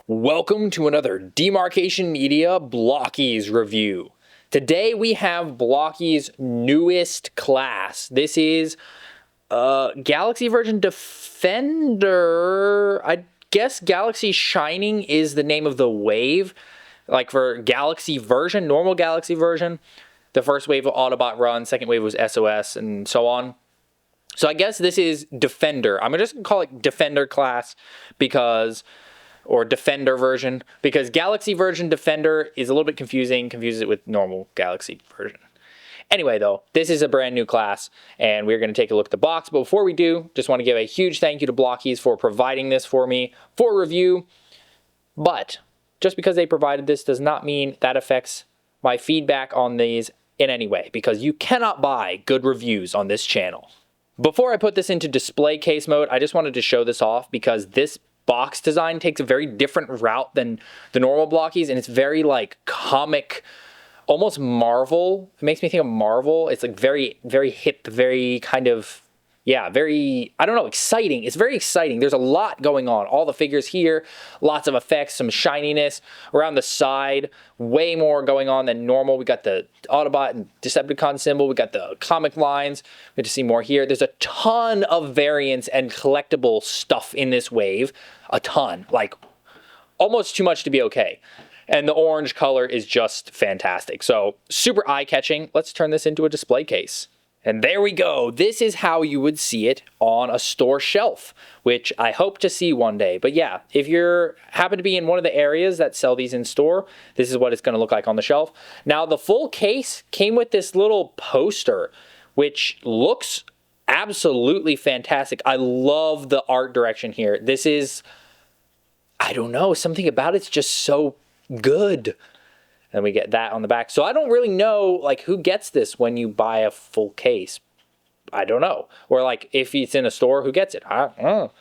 Welcome to another Demarcation Media Blokees review. Today we have Blokees' newest class. This is Galaxy version Defender. I guess Galaxy Shining is the name of the wave. Like for Galaxy version, normal Galaxy version, the first wave of Autobot run, second wave was SOS, and so on. So I guess this is Defender. I'm just going to call it Defender class because... or Defender version, because Galaxy version Defender is a little bit confusing, confuses it with normal Galaxy version. Anyway, though, this is a brand new class, and we're going to take a look at the box. But before we do, just want to give a huge thank you to Blokees for providing this for me for review. But just because they provided this does not mean that affects my feedback on these in any way, because you cannot buy good reviews on this channel. Before I put this into display case mode, I just wanted to show this off because this box design takes a very different route than the normal Blokees, and it's very like comic, almost Marvel. It makes me think of Marvel. It's like very, very hip, very kind of, yeah, very, I don't know, exciting. It's very exciting. There's a lot going on. All the figures here, lots of effects, some shininess around the side, way more going on than normal. We got the Autobot and Decepticon symbol. We got the comic lines. We get to see more here. There's a ton of variants and collectible stuff in this wave. A ton, like almost too much to be okay. And the orange color is just fantastic. So super eye-catching. Let's turn this into a display case. And there we go. This is how you would see it on a store shelf, which I hope to see one day. But yeah, if you happen to be in one of the areas that sell these in store, this is what it's going to look like on the shelf. Now, the full case came with this little poster, which looks absolutely fantastic. I love the art direction here. This is, I don't know, something about it's just so good. And we get that on the back. So I don't really know, like, who gets this when you buy a full case. I don't know. Or, like, if it's in a store, who gets it? I don't know.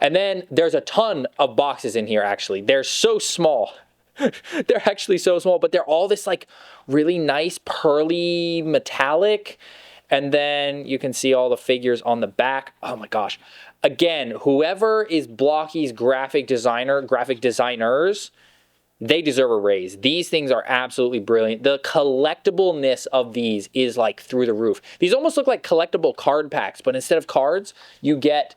And then there's a ton of boxes in here, actually. They're so small. They're actually so small, but they're all this, like, really nice, pearly, metallic. And then you can see all the figures on the back. Oh, my gosh. Again, whoever is Blokees' graphic designers, they deserve a raise. These things are absolutely brilliant. The collectibleness of these is like through the roof. These almost look like collectible card packs, but instead of cards, you get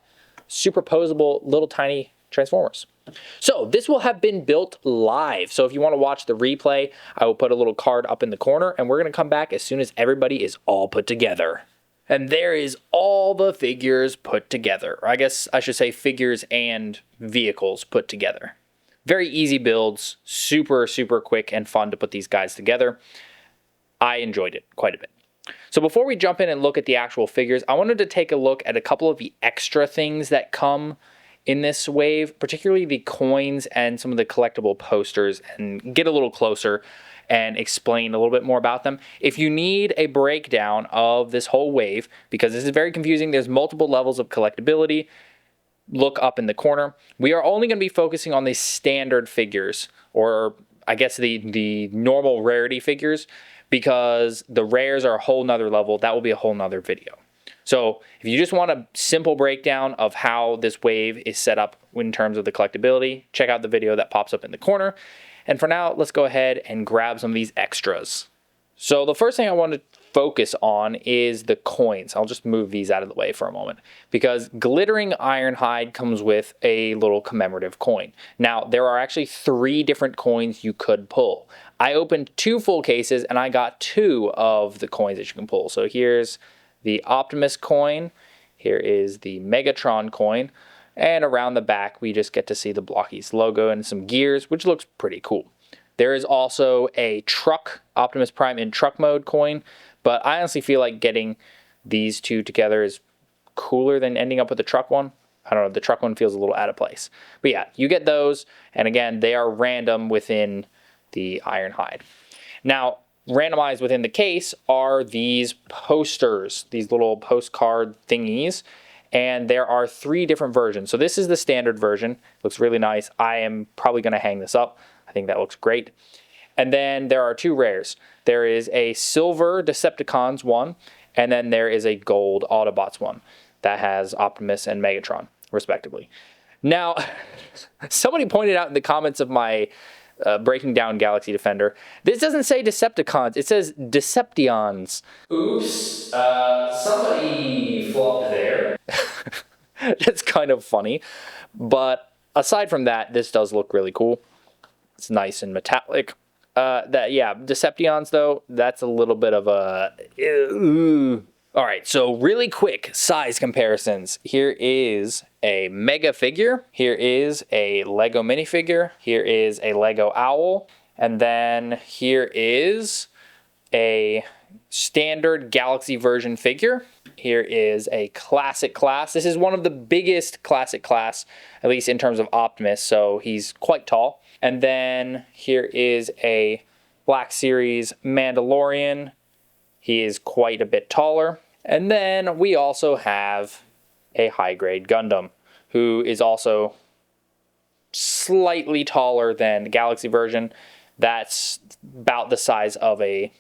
superposable little tiny Transformers. So this will have been built live. So if you want to watch the replay, I will put a little card up in the corner, and we're going to come back as soon as everybody is all put together. And there is all the figures put together. Or I guess I should say figures and vehicles put together. Very easy builds, super, super quick and fun to put these guys together. I enjoyed it quite a bit. So before we jump in and look at the actual figures, I wanted to take a look at a couple of the extra things that come in this wave, particularly the coins and some of the collectible posters, and get a little closer and explain a little bit more about them. If you need a breakdown of this whole wave, because this is very confusing, there's multiple levels of collectability, look up in the corner. We are only going to be focusing on the standard figures, or I guess the normal rarity figures, because the rares are a whole nother level. That will be a whole nother video. So if you just want a simple breakdown of how this wave is set up in terms of the collectability, check out the video that pops up in the corner. And for now, let's go ahead and grab some of these extras. So the first thing I want to focus on is the coins. I'll just move these out of the way for a moment, because glittering Ironhide comes with a little commemorative coin. Now, there are actually 3 different coins you could pull. I opened 2 full cases and I got 2 of the coins that you can pull. So here's the Optimus coin, here is the Megatron coin, and around the back we just get to see the Blokees logo and some gears, which looks pretty cool. There is also a truck, Optimus Prime in truck mode coin, but I honestly feel like getting these 2 together is cooler than ending up with the truck one. I don't know, the truck one feels a little out of place. But yeah, you get those, and again, they are random within the Ironhide. Now, randomized within the case are these posters, these little postcard thingies, and there are 3 different versions. So this is the standard version. Looks really nice. I am probably going to hang this up. I think that looks great. And then there are 2 rares. There is a silver Decepticons one, and then there is a gold Autobots one that has Optimus and Megatron, respectively. Now, somebody pointed out in the comments of my breaking down Galaxy Defender, this doesn't say Decepticons, it says Deceptions. Oops, somebody flopped there. That's kind of funny, but aside from that, this does look really cool. It's nice and metallic. Deceptions though, that's a little bit of a... All right, so really quick size comparisons. Here is a Mega figure. Here is a Lego minifigure. Here is a Lego Owl. And then here is a standard Galaxy version figure. Here is a classic class. This is one of the biggest classic class, at least in terms of Optimus, so he's quite tall. And then here is a Black Series Mandalorian. He is quite a bit taller. And then we also have a high-grade Gundam, who is also slightly taller than the Galaxy version. That's about the size of a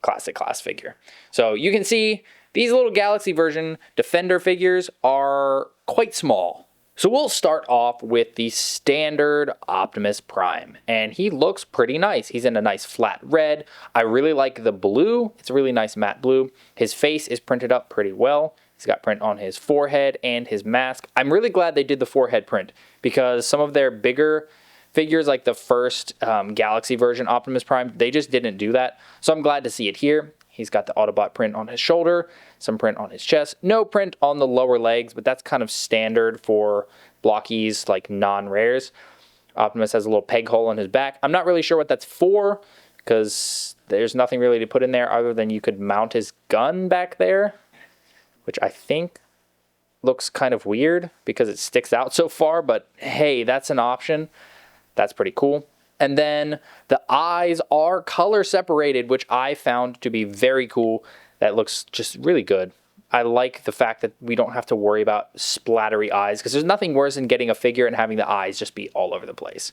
classic class figure. So you can see these little Galaxy version Defender figures are quite small. So we'll start off with the standard Optimus Prime, and he looks pretty nice. He's in a nice flat red. I really like the blue. It's a really nice matte blue. His face is printed up pretty well. He's got print on his forehead and his mask. I'm really glad they did the forehead print, because some of their bigger figures, like the first Galaxy version Optimus Prime, they just didn't do that. So I'm glad to see it here. He's got the Autobot print on his shoulder, some print on his chest, no print on the lower legs, but that's kind of standard for Blokees, like non-rares. Optimus has a little peg hole in his back. I'm not really sure what that's for, because there's nothing really to put in there other than you could mount his gun back there, which I think looks kind of weird because it sticks out so far, but hey, that's an option. That's pretty cool. And then the eyes are color separated, which I found to be very cool. That looks just really good. I like the fact that we don't have to worry about splattery eyes, because there's nothing worse than getting a figure and having the eyes just be all over the place.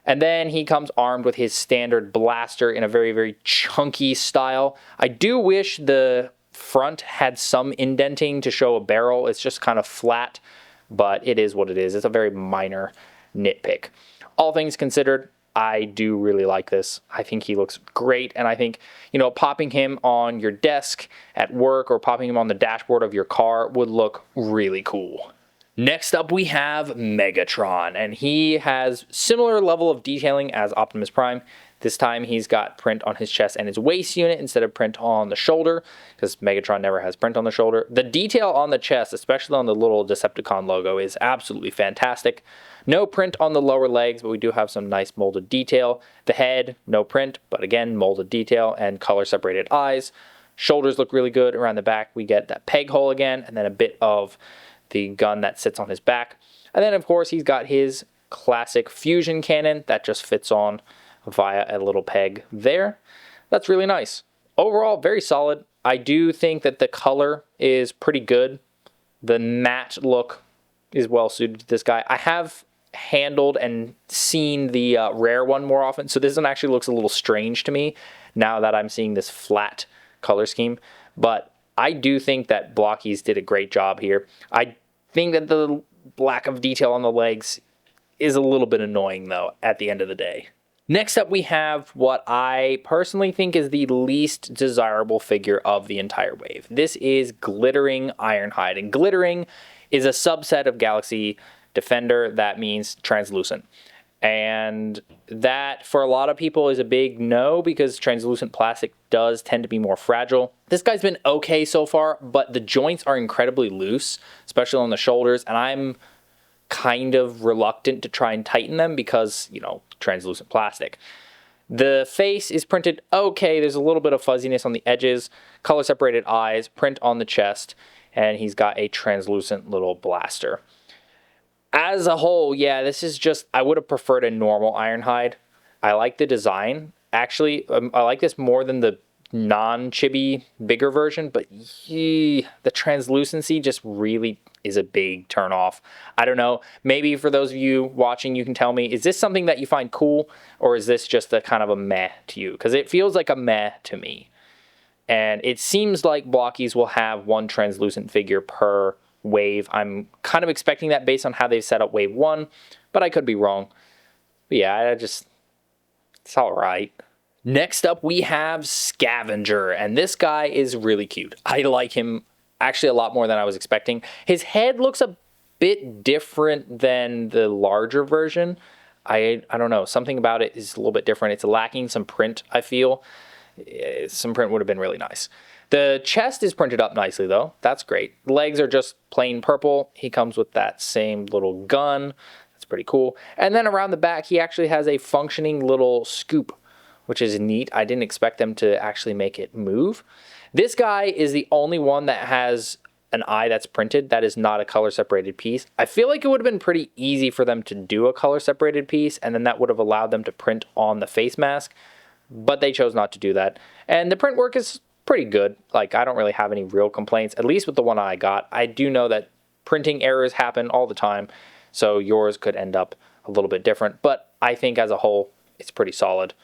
And then he comes armed with his standard blaster in a very, very chunky style. I do wish the front had some indenting to show a barrel. It's just kind of flat, but it is what it is. It's a very minor nitpick. All things considered, I do really like this. I think he looks great, and I think, you know, popping him on your desk at work or popping him on the dashboard of your car would look really cool. Next up, we have Megatron, and he has similar level of detailing as Optimus Prime. This time he's got print on his chest and his waist unit instead of print on the shoulder, because Megatron never has print on the shoulder. The detail on the chest, especially on the little Decepticon logo, is absolutely fantastic. No print on the lower legs, but we do have some nice molded detail. The head, no print, but again, molded detail and color separated eyes. Shoulders look really good. Around the back, we get that peg hole again, and then a bit of the gun that sits on his back. And then, of course, he's got his classic fusion cannon that just fits on via a little peg there. That's really nice. Overall, very solid. I do think that the color is pretty good. The matte look is well suited to this guy. I have handled and seen the rare one more often, so this one actually looks a little strange to me now that I'm seeing this flat color scheme. But I do think that Blokees did a great job here. I think that the lack of detail on the legs is a little bit annoying, though, at the end of the day. Next up, we have what I personally think is the least desirable figure of the entire wave. This is Glittering Ironhide, and glittering is a subset of Galaxy Defender. That means translucent. And that, for a lot of people, is a big no, because translucent plastic does tend to be more fragile. This guy's been okay so far, but the joints are incredibly loose, especially on the shoulders, and I'm kind of reluctant to try and tighten them because, you know, translucent plastic. The face is printed okay. There's a little bit of fuzziness on the edges, color separated eyes, print on the chest, and he's got a translucent little blaster. As a whole, yeah, this is just, I would have preferred a normal Ironhide. I like the design. Actually, I like this more than the non-chibi bigger version, but the translucency just really is a big turnoff. I don't know. Maybe for those of you watching, you can tell me, is this something that you find cool, or is this just a kind of a meh to you? Because it feels like a meh to me. And it seems like Blokees will have one translucent figure per wave. I'm kind of expecting that based on how they've set up wave 1, but I could be wrong. But yeah, it's all right. Next up, we have Scavenger, and this guy is really cute. I like him actually a lot more than I was expecting. His head looks a bit different than the larger version. I don't know, something about it is a little bit different. It's lacking some print, I feel. Some print would have been really nice. The chest is printed up nicely, though. That's great. Legs are just plain purple. He comes with that same little gun. That's pretty cool. And then around the back, he actually has a functioning little scoop, which is neat. I didn't expect them to actually make it move. This guy is the only one that has an eye that's printed that is not a color separated piece. I feel like it would have been pretty easy for them to do a color separated piece, and then that would have allowed them to print on the face mask, but they chose not to do that. And the print work is pretty good. Like, I don't really have any real complaints, at least with the one I got. I do know that printing errors happen all the time, so yours could end up a little bit different, but I think as a whole, it's pretty solid.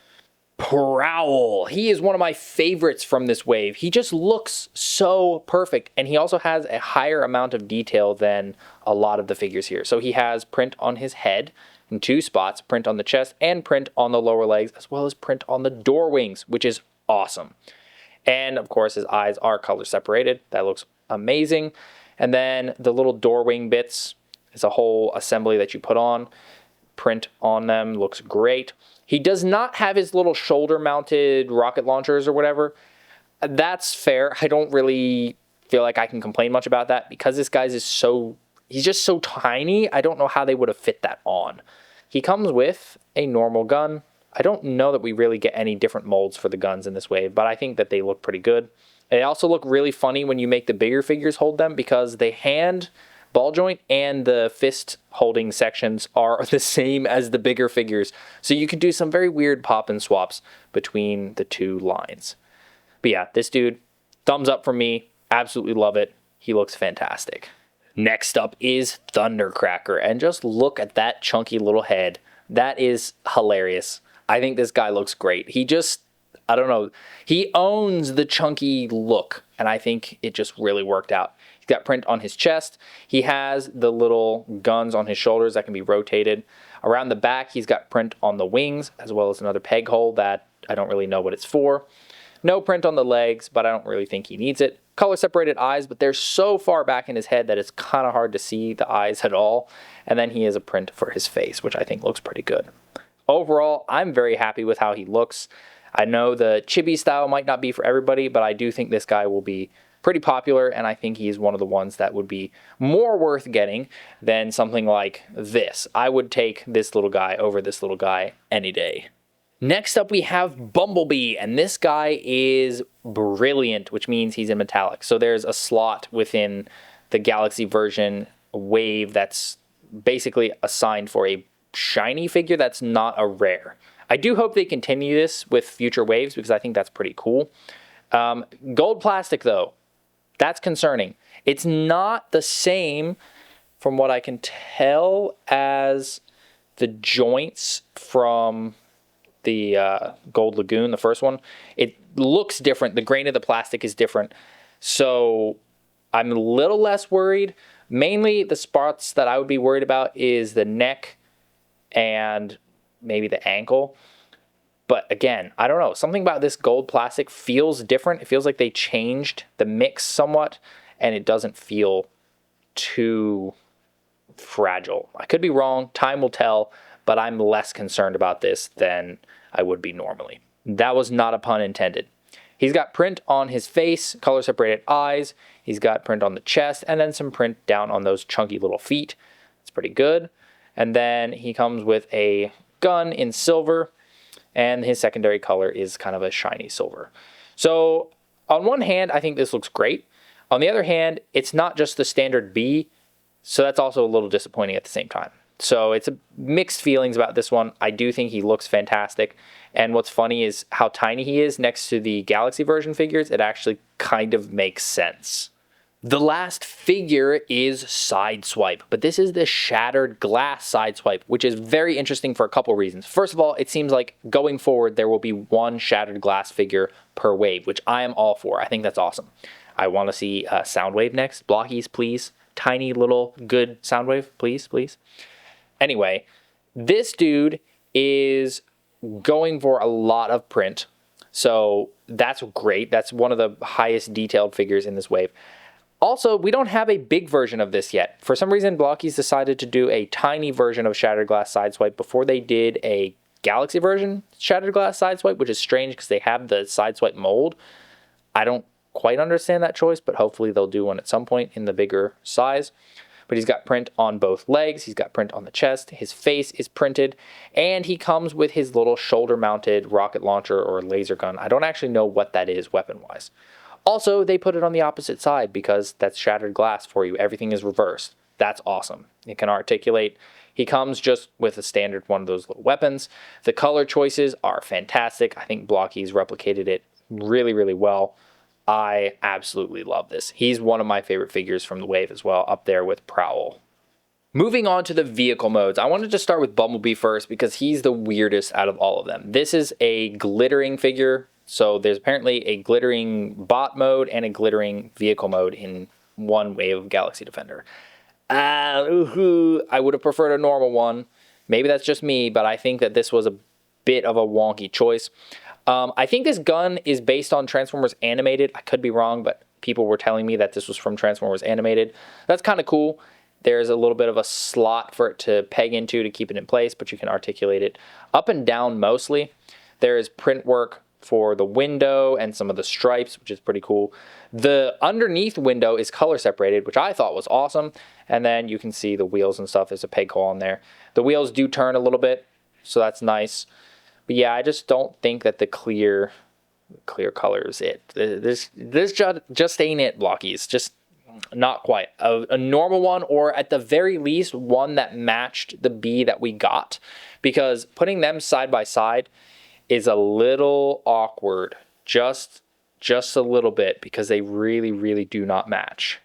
Prowl. He is one of my favorites from this wave. He just looks so perfect, and he also has a higher amount of detail than a lot of the figures here. So he has print on his head in 2 spots, print on the chest, and print on the lower legs, as well as print on the door wings, which is awesome. And of course, his eyes are color separated. That looks amazing. And then the little door wing bits is a whole assembly that you put on. Print on them looks great. He does not have his little shoulder mounted rocket launchers or whatever. That's fair. I don't really feel like I can complain much about that because this guy's he's just so tiny. I don't know how they would have fit that on. He comes with a normal gun. I don't know that we really get any different molds for the guns in this wave, but I think that they look pretty good. They also look really funny when you make the bigger figures hold them because the hand ball joint and the fist holding sections are the same as the bigger figures. So you can do some very weird pop and swaps between the 2 lines. But yeah, this dude, thumbs up from me. Absolutely love it. He looks fantastic. Next up is Thundercracker, and just look at that chunky little head. That is hilarious. I think this guy looks great. I don't know. He owns the chunky look, and I think it just really worked out. He's got print on his chest. He has the little guns on his shoulders that can be rotated. Around the back, he's got print on the wings, as well as another peg hole that I don't really know what it's for. No print on the legs, but I don't really think he needs it. Color separated eyes, but they're so far back in his head that it's kind of hard to see the eyes at all. And then he has a print for his face, which I think looks pretty good. Overall, I'm very happy with how he looks. I know the chibi style might not be for everybody, but I do think this guy will be pretty popular, and I think he's one of the ones that would be more worth getting than something like this. I would take this little guy over this little guy any day. Next up, we have Bumblebee, and this guy is brilliant, which means he's in metallic. So there's a slot within the Galaxy version wave that's basically assigned for a shiny figure that's not a rare. I do hope they continue this with future waves because I think that's pretty cool. Gold plastic, though, that's concerning. It's not the same, from what I can tell, as the joints from the Gold Lagoon, the first one. It looks different. The grain of the plastic is different. So I'm a little less worried. Mainly the spots that I would be worried about is the neck and maybe the ankle. But again, I don't know. Something about this gold plastic feels different. It feels like they changed the mix somewhat, and it doesn't feel too fragile. I could be wrong. Time will tell, but I'm less concerned about this than I would be normally. That was not a pun intended. He's got print on his face, color separated eyes. He's got print on the chest, and then some print down on those chunky little feet. It's pretty good. And then he comes with a gun in silver, and his secondary color is kind of a shiny silver. So on one hand, I think this looks great. On the other hand, it's not just the standard B, so that's also a little disappointing at the same time. So it's mixed feelings about this one. I do think he looks fantastic. And what's funny is how tiny he is next to the Galaxy version figures. It actually kind of makes sense. The last figure is Sideswipe, but this is the Shattered Glass Sideswipe, which is very interesting for a couple reasons. First of all, it seems like going forward, there will be one Shattered Glass figure per wave, which I am all for. I think that's awesome. I want to see Soundwave next. Blokees, please. tiny little good sound wave, please, please. Anyway, this dude is going for a lot of print. So that's great. That's one of the highest detailed figures in this wave. Also, we don't have a big version of this yet. For some reason, Blokees decided to do a tiny version of Shattered Glass Sideswipe before they did a Galaxy version Shattered Glass Sideswipe, which is strange because they have the Sideswipe mold. I don't quite understand that choice, but hopefully they'll do one at some point in the bigger size. But he's got print on both legs, he's got print on the chest, his face is printed, and he comes with his little shoulder-mounted rocket launcher or laser gun. I don't actually know what that is weapon-wise. Also, they put it on the opposite side because that's shattered glass for you. Everything is reversed. That's awesome. It can articulate. He comes just with a standard one of those little weapons. The color choices are fantastic. I think Blokees replicated it really, really well. I absolutely love this. He's one of my favorite figures from the wave as well, up there with Prowl. Moving on to the vehicle modes, I wanted to start with Bumblebee first because he's the weirdest out of all of them. This is a glittering figure. So there's apparently a glittering bot mode and a glittering vehicle mode in one wave of Galaxy Defender. I would have preferred a normal one. Maybe that's just me, but I think that this was a bit of a wonky choice. I think this gun is based on Transformers Animated. I could be wrong, but people were telling me that this was from Transformers Animated. That's kind of cool. There's a little bit of a slot for it to peg into to keep it in place, but you can articulate it up and down mostly. There is print work for the window and some of the stripes, which is pretty cool. The underneath window is color separated, which I thought was awesome. And then you can see the wheels and stuff. There's a peg hole on there. The wheels do turn a little bit, so that's nice. But yeah, I just don't think that the clear color is it. This just ain't it, Blokees. Just not quite. A normal one, or at the very least, one that matched the B that we got. Because putting them side by side is a little awkward, just a little bit, because they really, really do not match.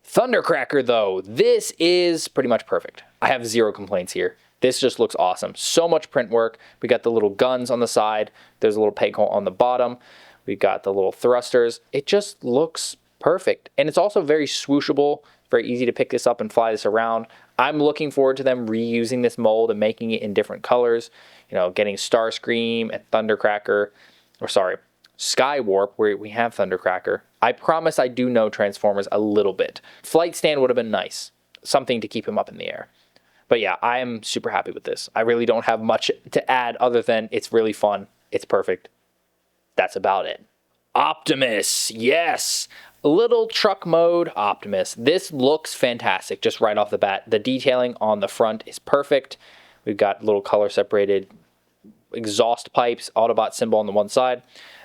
Thundercracker, though, this is pretty much perfect. I have zero complaints here. This just looks awesome. So much print work. We got the little guns on the side. There's a little peg hole on the bottom. We've got the little thrusters. It just looks perfect. And it's also very swooshable. Very easy to pick this up and fly this around. I'm looking forward to them reusing this mold and making it in different colors. You know, getting Starscream and Thundercracker, or sorry, Skywarp, where we have Thundercracker. I promise I do know Transformers a little bit. Flight Stand would have been nice. Something to keep him up in the air. But yeah, I am super happy with this. I really don't have much to add other than it's really fun. It's perfect. That's about it. Optimus, yes! Little truck mode Optimus. This looks fantastic just right off the bat. The detailing on the front is perfect. We've got little color separated exhaust pipes, Autobot symbol on the one side.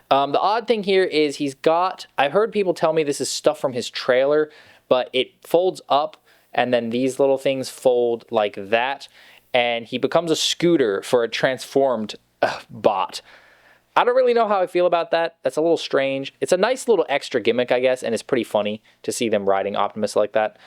The odd thing here is he's got, I've heard people tell me this is stuff from his trailer, but it folds up and then these little things fold like that, and he becomes a scooter for a transformed bot. I don't really know how I feel about that. That's a little strange. It's a nice little extra gimmick, I guess, and it's pretty funny to see them riding Optimus like that.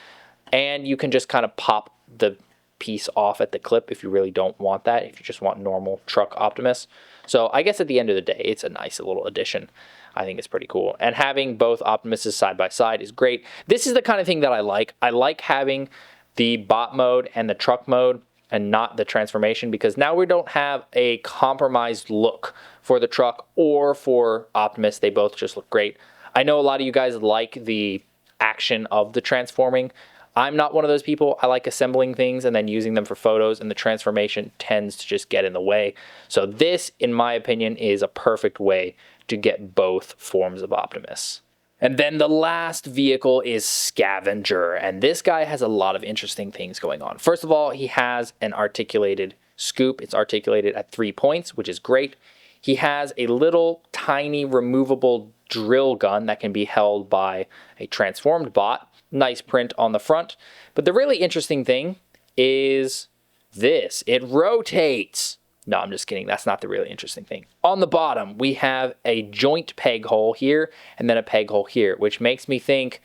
And you can just kind of pop the piece off at the clip if you really don't want that, if you just want normal truck Optimus. So I guess at the end of the day, it's a nice little addition. I think it's pretty cool. And having both Optimuses side by side is great. This is the kind of thing that I like. I like having the bot mode and the truck mode and not the transformation, because now we don't have a compromised look for the truck or for Optimus. They both just look great. I know a lot of you guys like the action of the transforming. I'm not one of those people. I like assembling things and then using them for photos, and the transformation tends to just get in the way. So this, in my opinion, is a perfect way to get both forms of Optimus. And then the last vehicle is Scavenger, and this guy has a lot of interesting things going on. First of all, he has an articulated scoop. It's articulated at 3 points, which is great. He has a little tiny removable drill gun that can be held by a transformed bot. Nice print on the front. But the really interesting thing is this. It rotates. No, I'm just kidding. That's not the really interesting thing. On the bottom, we have a joint peg hole here and then a peg hole here, which makes me think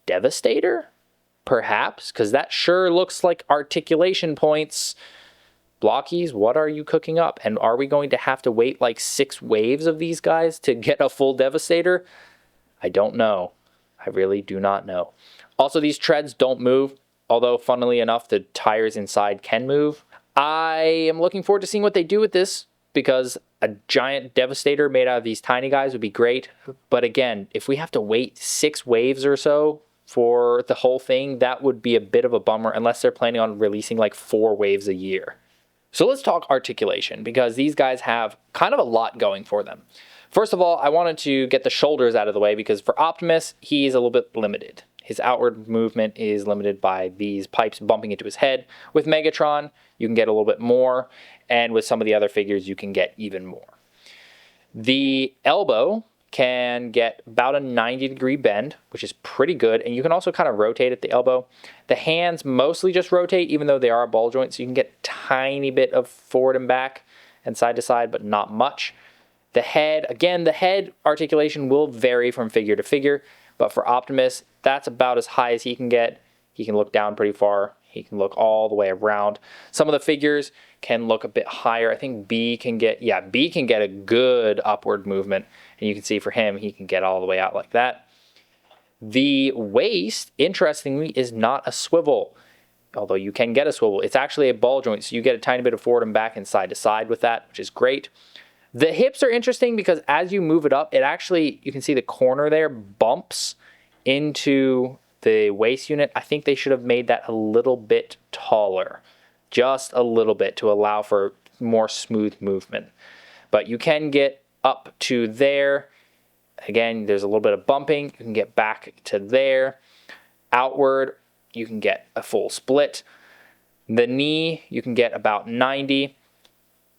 Devastator? Perhaps, because that sure looks like articulation points. Blokees, what are you cooking up? And are we going to have to wait like 6 waves of these guys to get a full Devastator? I don't know. I really do not know. Also, these treads don't move, although funnily enough, the tires inside can move. I am looking forward to seeing what they do with this, because a giant Devastator made out of these tiny guys would be great. But again, if we have to wait 6 waves or so for the whole thing, that would be a bit of a bummer, unless they're planning on releasing like 4 waves a year. So let's talk articulation, because these guys have kind of a lot going for them. First of all, I wanted to get the shoulders out of the way, because for Optimus, he's a little bit limited. His outward movement is limited by these pipes bumping into his head. With Megatron, you can get a little bit more, and with some of the other figures, you can get even more. The elbow can get about a 90-degree bend, which is pretty good, and you can also kind of rotate at the elbow. The hands mostly just rotate, even though they are a ball joint, so you can get a tiny bit of forward and back and side to side, but not much. The head, again, the head articulation will vary from figure to figure, but for Optimus, that's about as high as he can get. He can look down pretty far. He can look all the way around. Some of the figures can look a bit higher. I think B can get a good upward movement. And you can see for him, he can get all the way out like that. The waist, interestingly, is not a swivel. Although you can get a swivel. It's actually a ball joint, so you get a tiny bit of forward and back and side to side with that, which is great. The hips are interesting because as you move it up, it actually, you can see the corner there bumps into the waist unit. I think they should have made that a little bit taller, just a little bit, to allow for more smooth movement. But you can get up to there. Again, there's a little bit of bumping. You can get back to there. Outward, you can get a full split. The knee, you can get about 90.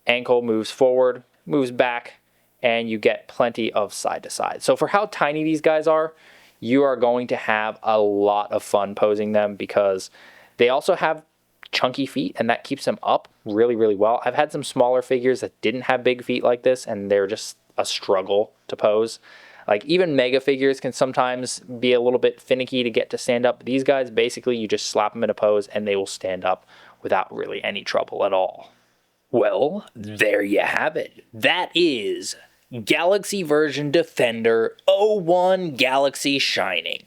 Ankle moves forward, moves back, and you get plenty of side to side. So for how tiny these guys are, you are going to have a lot of fun posing them, because they also have chunky feet, and that keeps them up really, really well. I've had some smaller figures that didn't have big feet like this, and they're just a struggle to pose. Like even mega figures can sometimes be a little bit finicky to get to stand up. These guys, basically, you just slap them in a pose and they will stand up without really any trouble at all. Well, there you have it. That is Galaxy version Defender 01 Galaxy Shining.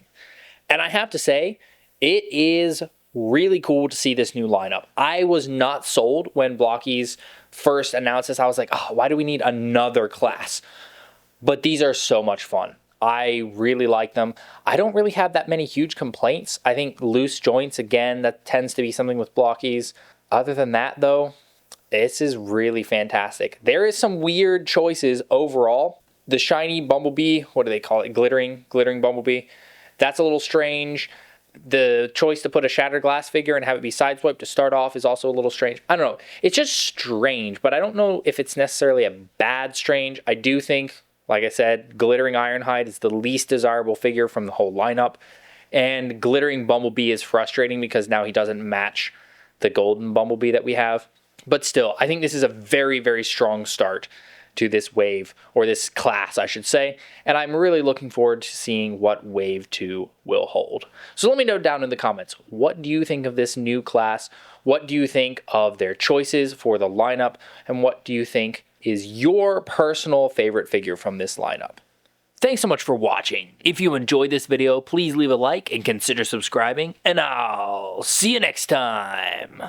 And I have to say, it is really cool to see this new lineup. I was not sold when Blokees first announced this. I was like, oh, why do we need another class? But these are so much fun. I really like them. I don't really have that many huge complaints. I think loose joints, again, that tends to be something with Blokees. Other than that, though, this is really fantastic. There is some weird choices overall. The shiny Bumblebee, what do they call it? Glittering Bumblebee. That's a little strange. The choice to put a Shattered Glass figure and have it be Sideswipe to start off is also a little strange. I don't know. It's just strange, but I don't know if it's necessarily a bad strange. I do think, like I said, Glittering Ironhide is the least desirable figure from the whole lineup. And Glittering Bumblebee is frustrating because now he doesn't match the golden Bumblebee that we have. But still, I think this is a very, very strong start to this wave, or this class, I should say. And I'm really looking forward to seeing what Wave 2 will hold. So let me know down in the comments, what do you think of this new class? What do you think of their choices for the lineup? And what do you think is your personal favorite figure from this lineup? Thanks so much for watching. If you enjoyed this video, please leave a like and consider subscribing. And I'll see you next time.